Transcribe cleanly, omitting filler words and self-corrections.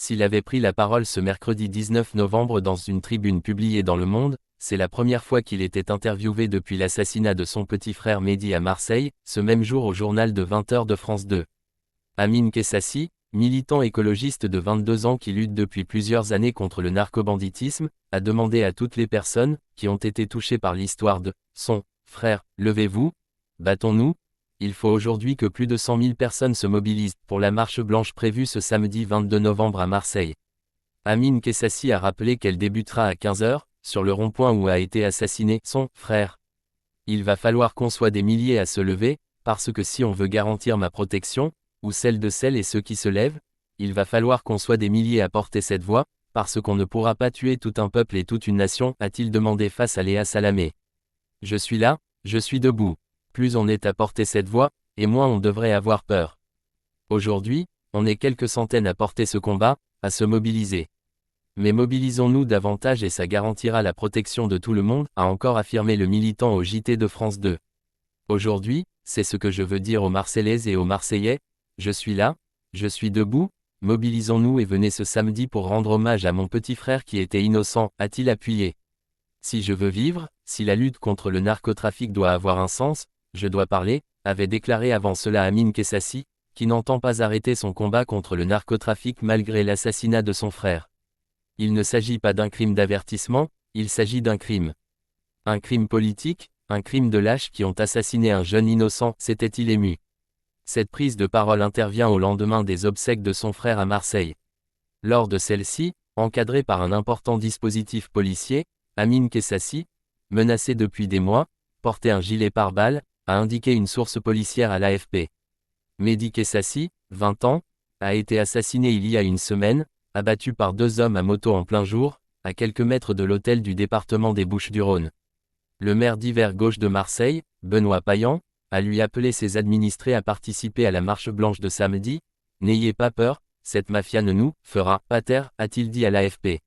S'il avait pris la parole ce mercredi 19 novembre dans une tribune publiée dans Le Monde, c'est la première fois qu'il était interviewé depuis l'assassinat de son petit frère Mehdi à Marseille, ce même jour au journal de 20h de France 2. Amine Kessassi, militant écologiste de 22 ans qui lutte depuis plusieurs années contre le narcobanditisme, a demandé à toutes les personnes qui ont été touchées par l'histoire de son frère, levez-vous, battons-nous. Il faut aujourd'hui que plus de 100 000 personnes se mobilisent pour la marche blanche prévue ce samedi 22 novembre à Marseille. Amine Kessassi a rappelé qu'elle débutera à 15h, sur le rond-point où a été assassiné son frère. Il va falloir qu'on soit des milliers à se lever, parce que si on veut garantir ma protection, ou celle de celles et ceux qui se lèvent, il va falloir qu'on soit des milliers à porter cette voix, parce qu'on ne pourra pas tuer tout un peuple et toute une nation, a-t-il demandé face à Léa Salamé. Je suis là, je suis debout. Plus on est à porter cette voix, et moins on devrait avoir peur. Aujourd'hui, on est quelques centaines à porter ce combat, à se mobiliser. Mais mobilisons-nous davantage et ça garantira la protection de tout le monde, a encore affirmé le militant au JT de France 2. Aujourd'hui, c'est ce que je veux dire aux Marseillaises et aux Marseillais, je suis là, je suis debout, mobilisons-nous et venez ce samedi pour rendre hommage à mon petit frère qui était innocent, a-t-il appuyé. Si je veux vivre, si la lutte contre le narcotrafic doit avoir un sens, je dois parler, avait déclaré avant cela Amine Kessassi, qui n'entend pas arrêter son combat contre le narcotrafic malgré l'assassinat de son frère. Il ne s'agit pas d'un crime d'avertissement, il s'agit d'un crime. Un crime politique, un crime de lâches qui ont assassiné un jeune innocent, s'était-il ému. Cette prise de parole intervient au lendemain des obsèques de son frère à Marseille. Lors de celle-ci, encadrée par un important dispositif policier, Amine Kessassi, menacé depuis des mois, portait un gilet pare-balles, a indiqué une source policière à l'AFP. Mehdi Kessassi, 20 ans, a été assassiné il y a une semaine, abattu par 2 hommes à moto en plein jour, à quelques mètres de l'hôtel du département des Bouches-du-Rhône. Le maire d'hiver gauche de Marseille, Benoît Payan, a lui appelé ses administrés à participer à la marche blanche de samedi. N'ayez pas peur, cette mafia ne nous fera pas taire, a-t-il dit à l'AFP.